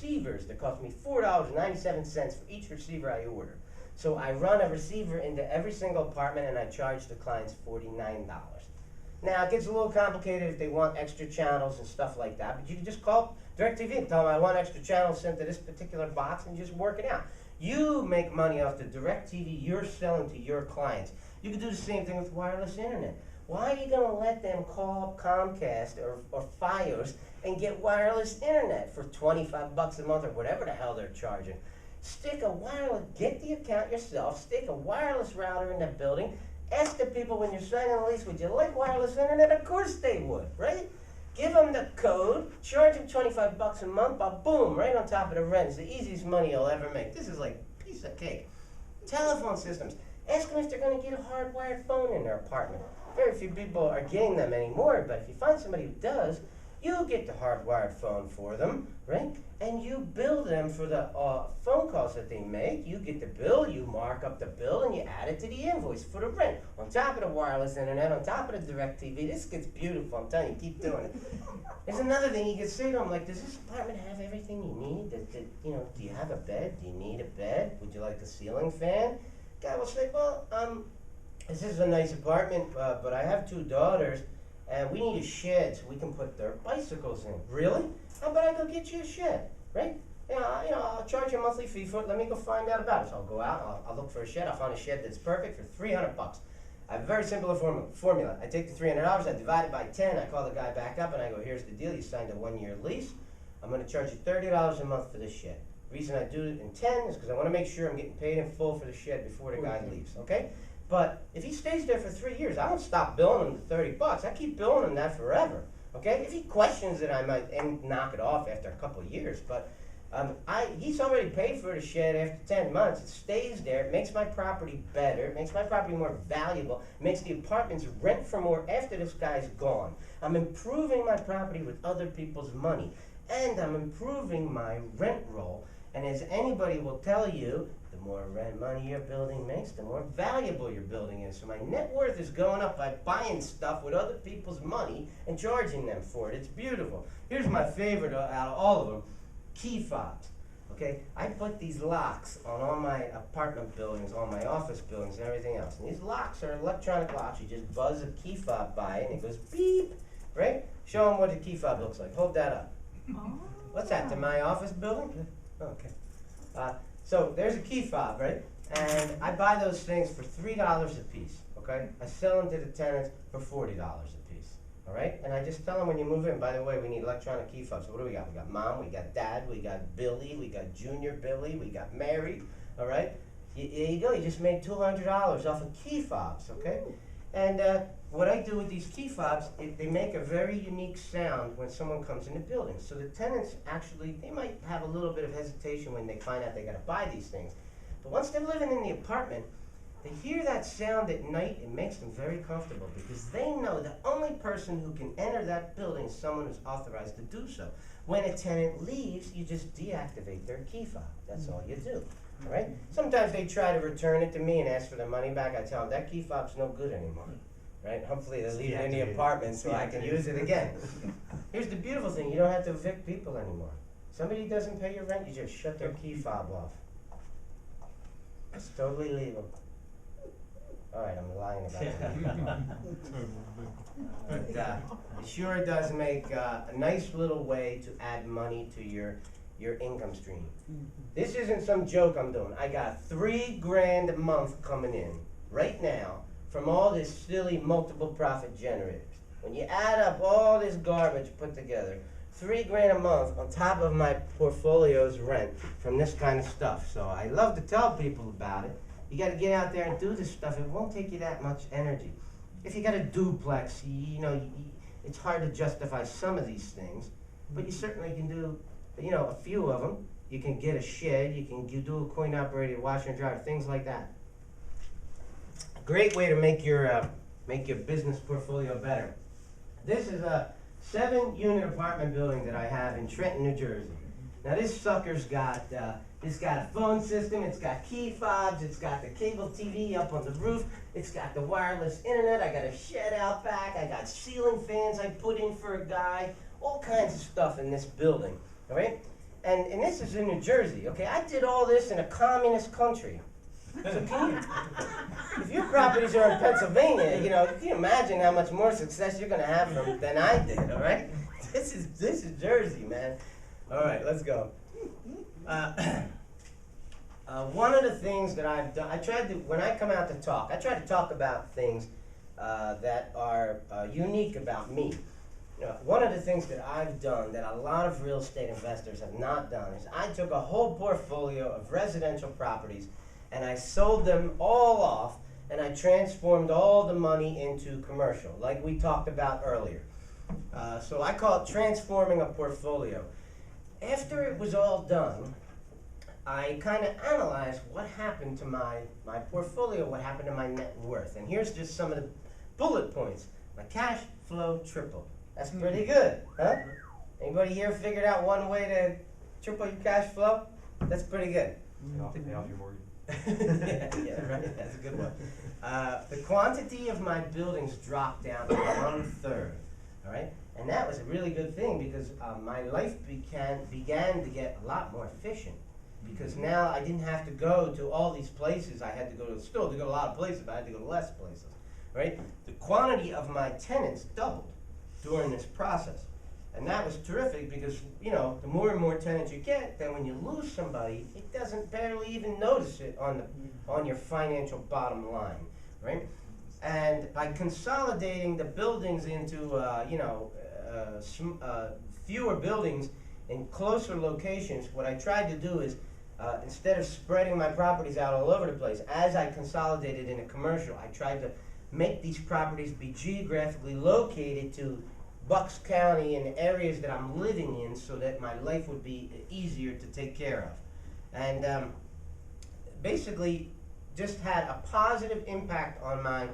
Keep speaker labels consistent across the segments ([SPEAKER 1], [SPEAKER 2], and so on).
[SPEAKER 1] receivers that cost me $4.97 for each receiver I order. So I run a receiver into every single apartment and I charge the clients $49. Now, it gets a little complicated if they want extra channels and stuff like that, but you can just call DirecTV and tell them I want extra channels sent to this particular box and just work it out. You make money off the DirecTV you're selling to your clients. You can do the same thing with wireless internet. Why are you going to let them call up Comcast or Fios and get wireless internet for 25 bucks a month or whatever the hell they're charging? Stick a wireless, get the account yourself, stick a wireless router in that building. Ask the people when you're signing a lease, would you like wireless internet? Of course they would, right? Give them the code, charge them 25 bucks a month, boom, right on top of the rent. It's the easiest money you'll ever make. This is like a piece of cake. Telephone systems. Ask them if they're going to get a hardwired phone in their apartment. Very few people are getting them anymore, but if you find somebody who does, you get the hardwired phone for them, right? And you bill them for the phone calls that they make. You get the bill, you mark up the bill, and you add it to the invoice for the rent. On top of the wireless internet, on top of the DirecTV, this gets beautiful, I'm telling you, keep doing it. There's another thing you can say to them, like, does this apartment have everything you need? Do you have a bed? Do you need a bed? Would you like a ceiling fan? Guy will say, well, this is a nice apartment, but I have 2 daughters, and we need a shed so we can put their bicycles in. Really? How about I go get you a shed, right? I'll charge you a monthly fee for it. Let me go find out about it. So I'll go out, I'll look for a shed. I'll find a shed that's perfect for 300 bucks. I have a very simple formula. I take the $300, I divide it by 10, I call the guy back up and I go, here's the deal, you signed a 1-year lease. I'm gonna charge you $30 a month for this shed. The reason I do it in 10 is because I wanna make sure I'm getting paid in full for the shed before the guy leaves, okay? But if he stays there for 3 years, I don't stop billing him the 30 bucks. I keep billing him that forever. Okay? If he questions it, I might knock it off after a couple of years. But he's already paid for the shed after 10 months. It stays there. It makes my property better. It makes my property more valuable. It makes the apartments rent for more after this guy's gone. I'm improving my property with other people's money. And I'm improving my rent roll. And as anybody will tell you, the more rent money your building makes, the more valuable your building is. So my net worth is going up by buying stuff with other people's money and charging them for it. It's beautiful. Here's my favorite out of all of them, key fobs. Okay, I put these locks on all my apartment buildings, all my office buildings, and everything else. And these locks are electronic locks. You just buzz a key fob by it, and it goes beep, right? Show them what a key fob looks like. Hold that up. Oh. What's that, to my office building? Okay. So there's a key fob, right? And I buy those things for $3 a piece, okay? I sell them to the tenants for $40 a piece, all right? And I just tell them when you move in, by the way, we need electronic key fobs. So what do we got? We got Mom, we got Dad, we got Billy, we got Junior Billy, we got Mary, all right? There you go, you just made $200 off of key fobs, okay? And what I do with these key fobs, they make a very unique sound when someone comes in the building. So the tenants actually, they might have a little bit of hesitation when they find out they gotta buy these things. But once they're living in the apartment, they hear that sound at night, it makes them very comfortable because they know the only person who can enter that building is someone who's authorized to do so. When a tenant leaves, you just deactivate their key fob. That's all you do. All right? Sometimes they try to return it to me and ask for their money back. I tell them that key fob's no good anymore. Right? Hopefully they leave it in the apartment so I can use it again. Here's the beautiful thing, you don't have to evict people anymore. Somebody doesn't pay your rent, you just shut their key fob off. It's totally legal. Alright, I'm lying about it. But it sure does make a nice little way to add money to your income stream. This isn't some joke I'm doing. I got $3 grand a month coming in right now from all this silly multiple profit generators. When you add up all this garbage put together, $3 grand a month on top of my portfolio's rent from this kind of stuff. So I love to tell people about it. You got to get out there and do this stuff. It won't take you that much energy. If you got a duplex, it's hard to justify some of these things, but you certainly can do, a few of them. You can get a shed. You can do a coin-operated washer and dryer, things like that. A great way to make your business portfolio better. This is a 7-unit apartment building that I have in Trenton, New Jersey. Now this sucker's got it's got a phone system, it's got key fobs, it's got the cable TV up on the roof, it's got the wireless internet, I got a shed out back, I got ceiling fans I put in for a guy, all kinds of stuff in this building, all right? And this is in New Jersey, okay? I did all this in a communist country. So can you, if your properties are in Pennsylvania, you know, can you imagine how much more success you're gonna have than I did, all right? This is Jersey, man. All right, let's go. One of the things that I've done, when I come out to talk, I try to talk about things that are unique about me. You know, one of the things that I've done that a lot of real estate investors have not done is I took a whole portfolio of residential properties and I sold them all off and I transformed all the money into commercial, like we talked about earlier. So I call it transforming a portfolio. After it was all done, I kind of analyzed what happened to my portfolio, what happened to my net worth. And here's just some of the bullet points. My cash flow tripled. That's pretty good, huh? Anybody here figured out one way to triple your cash flow? That's pretty good.
[SPEAKER 2] Pay off your mortgage.
[SPEAKER 1] yeah, right. That's a good one. The quantity of my buildings dropped down to 1/3. All right, and that was a really good thing because my life began to get a lot more efficient. Because now I didn't have to go to all these places. I had to go to still to go to a lot of places, but I had to go to less places. Right? The quantity of my tenants doubled during this process. And that was terrific because, you know, the more and more tenants you get, then when you lose somebody, it doesn't barely even notice it on your financial bottom line, right? And by consolidating the buildings into, fewer buildings in closer locations, what I tried to do is, instead of spreading my properties out all over the place, as I consolidated in a commercial, I tried to make these properties be geographically located to Bucks County and areas that I'm living in so that my life would be easier to take care of. And basically just had a positive impact on my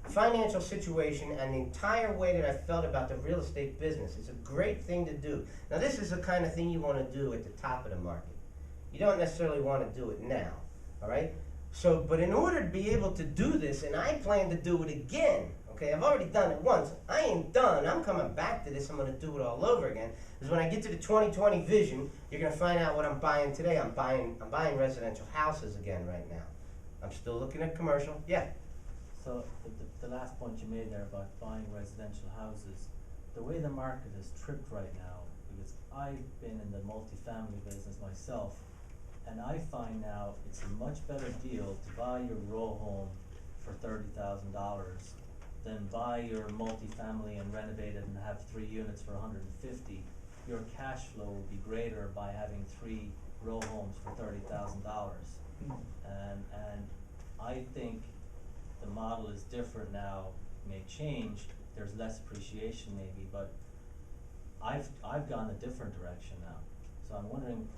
[SPEAKER 1] financial situation and the entire way that I felt about the real estate business. It's a great thing to do. Now this is the kind of thing you want to do at the top of the market. You don't necessarily want to do it now, all right? So, but in order to be able to do this, and I plan to do it again, okay, I've already done it once, I ain't done, I'm coming back to this, I'm going to do it all over again, because when I get to the 2020 vision, you're going to find out what I'm buying today. I'm buying residential houses again right now. I'm still looking at commercial, yeah.
[SPEAKER 3] So the last point you made there about buying residential houses, the way the market is tripped right now, because I've been in the multifamily business myself, and I find now it's a much better deal to buy your row home for $30,000 than buy your multifamily and renovate it and have 3 units for $150,000. Your cash flow will be greater by having 3 row homes for $30,000. And I think the model is different now, may change, there's less appreciation maybe, but I've gone a different direction now. So I'm wondering,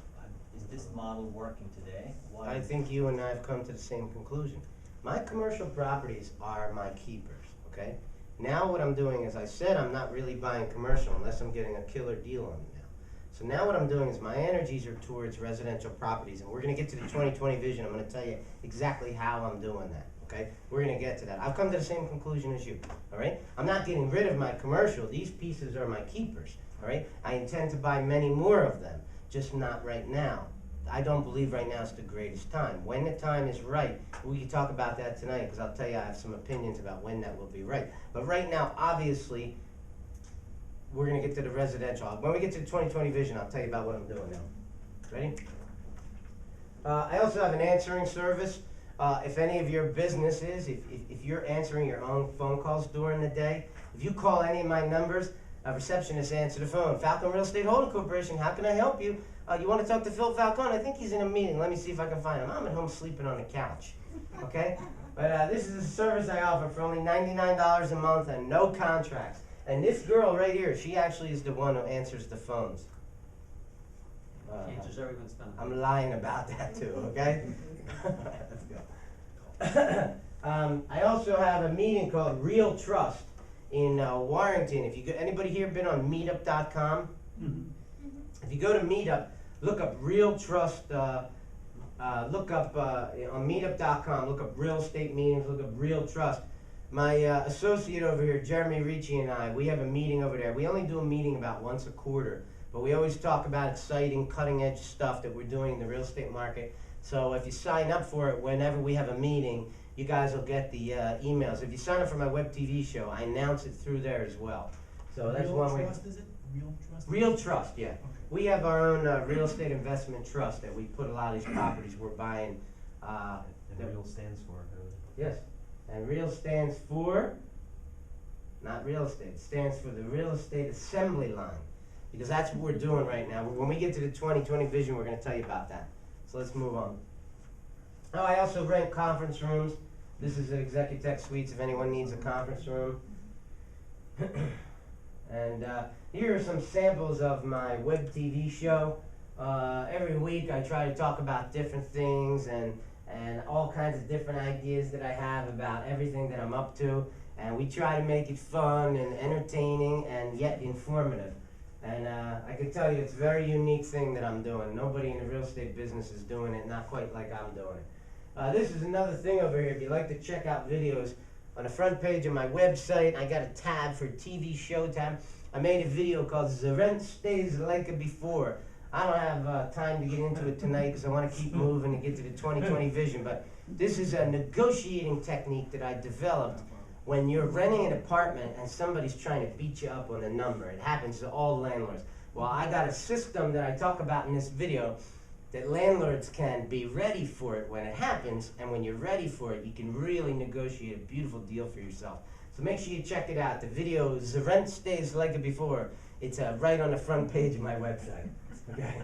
[SPEAKER 3] is this model working today? Why?
[SPEAKER 1] I think you and I have come to the same conclusion. My commercial properties are my keepers, okay? Now what I'm doing is, I said I'm not really buying commercial unless I'm getting a killer deal on it now. So now what I'm doing is my energies are towards residential properties, and we're gonna get to the 2020 vision. I'm gonna tell you exactly how I'm doing that, okay? We're gonna get to that. I've come to the same conclusion as you, all right? I'm not getting rid of my commercial. These pieces are my keepers, all right? I intend to buy many more of them, just not right now. I don't believe right now is the greatest time. When the time is right, we can talk about that tonight, because I'll tell you I have some opinions about when that will be right. But right now, obviously, we're going to get to the residential. When we get to the 2020 vision, I'll tell you about what I'm doing now. Ready? I also have an answering service. If any of your businesses, if you're answering your own phone calls during the day, if you call any of my numbers, a receptionist answer the phone. Falcon Real Estate Holding Corporation, how can I help you? You want to talk to Phil Falcone? I think he's in a meeting. Let me see if I can find him. I'm at home sleeping on the couch, okay? But this is a service I offer for only $99 a month and no contracts. And this girl right here, she actually is the one who answers the phones.
[SPEAKER 2] Answers everyone's phone.
[SPEAKER 1] I'm lying about that too, okay? Let's go. I also have a meeting called Real Trust in Warrington. If you anybody here been on Meetup.com?
[SPEAKER 2] Mm-hmm.
[SPEAKER 1] If you go to Meetup, look up Real Trust. Look up on Meetup.com. Look up real estate meetings. Look up Real Trust. My associate over here, Jeremy Ricci, and I, we have a meeting over there. We only do a meeting about once a quarter, but we always talk about exciting, cutting-edge stuff that we're doing in the real estate market. So if you sign up for it, whenever we have a meeting, you guys will get the emails. If you sign up for my web TV show, I announce it through there as well. So that's
[SPEAKER 2] Real
[SPEAKER 1] one way.
[SPEAKER 2] Trust, is it? Real Trust?
[SPEAKER 1] Real Trust, yeah.
[SPEAKER 2] Okay.
[SPEAKER 1] We have our own real estate investment trust that we put a lot of these properties we're buying.
[SPEAKER 4] And
[SPEAKER 1] that-
[SPEAKER 4] real stands for?
[SPEAKER 1] Yes, and real stands for, not real estate, it stands for the real estate assembly line. Because that's what we're doing right now. When we get to the 2020 vision, we're gonna tell you about that. So let's move on. Oh, I also rent conference rooms. This is at Executech Suites if anyone needs a conference room. And here are some samples of my web TV show. Every week I try to talk about different things and all kinds of different ideas that I have about everything that I'm up to. And we try to make it fun and entertaining and yet informative. And I can tell you it's a very unique thing that I'm doing. Nobody in the real estate business is doing it, not quite like I'm doing it. This is another thing over here. If you'd like to check out videos, on the front page of my website, I got a tab for TV show tab. I made a video called The Rent Stays Like Before. I don't have time to get into it tonight because I want to keep moving and get to the 2020 vision, but this is a negotiating technique that I developed when you're renting an apartment and somebody's trying to beat you up on a number. It happens to all landlords. Well, I got a system that I talk about in this video that landlords can be ready for it when it happens, and when you're ready for it, you can really negotiate a beautiful deal for yourself. So make sure you check it out. The video is The Rent Stays Like Before. It's right on the front page of my website. Okay.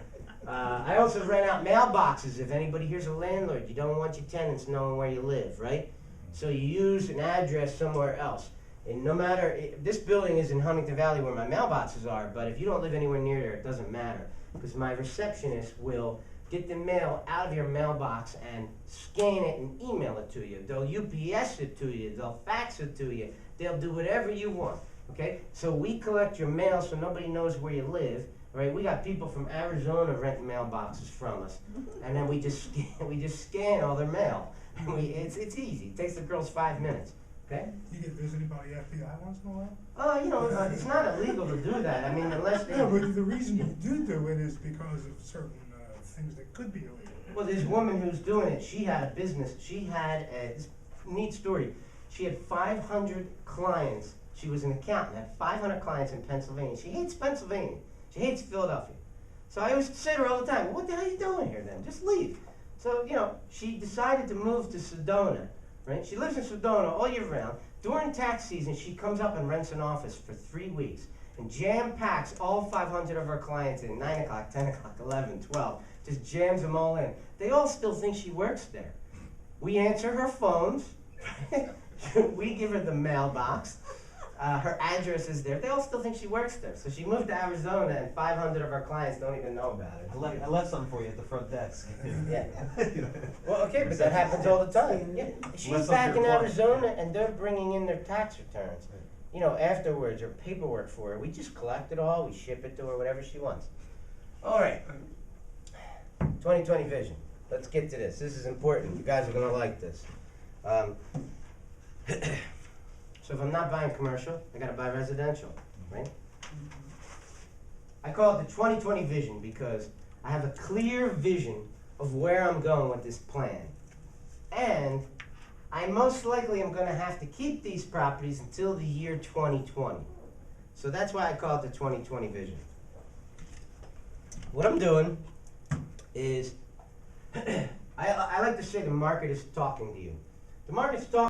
[SPEAKER 1] I also rent out mailboxes. If anybody here's a landlord, you don't want your tenants knowing where you live, right? So you use an address somewhere else. And no matter, this building is in Huntington Valley where my mailboxes are, but if you don't live anywhere near there, it doesn't matter. Because my receptionist will get the mail out of your mailbox and scan it and email it to you. They'll UPS it to you. They'll fax it to you. They'll do whatever you want. Okay? So we collect your mail so nobody knows where you live. Right? We got people from Arizona renting mailboxes from us, and then we just scan all their mail. And it's easy. It takes the girls 5 minutes. Okay?
[SPEAKER 5] You get visited by the FBI once in a while?
[SPEAKER 1] You know, it's not illegal to do that. I mean, unless they.
[SPEAKER 5] No, but the reason you do it is because of certain things that could be illegal.
[SPEAKER 1] Well, this woman who's doing it, she had a business. She had this neat story. She had 500 clients. She was an accountant, had 500 clients in Pennsylvania. She hates Pennsylvania. She hates Philadelphia. So I always say to her all the time, well, what the hell are you doing here then? Just leave. So, you know, she decided to move to Sedona, right? She lives in Sedona all year round. During tax season, she comes up and rents an office for 3 weeks and jam-packs all 500 of her clients in 9 o'clock, 10 o'clock, 11, 12. Just jams them all in. They all still think she works there. We answer her phones. We give her the mailbox. Her address is there. They all still think she works there. So she moved to Arizona, and 500 of her clients don't even know about it.
[SPEAKER 4] I left something for you at the front desk.
[SPEAKER 1] Yeah. Well, okay, but that happens all the time. Yeah. She's back in Arizona, and they're bringing in their tax returns. You know, afterwards, or paperwork for her. We just collect it all. We ship it to her, whatever she wants. All right. 2020 vision. Let's get to this. This is important. You guys are going to like this. So if I'm not buying commercial, I got to buy residential, right? I call it the 2020 vision because I have a clear vision of where I'm going with this plan. And I most likely am going to have to keep these properties until the year 2020. So that's why I call it the 2020 vision. What I'm doing is, I like to say the market is talking to you. The market's talking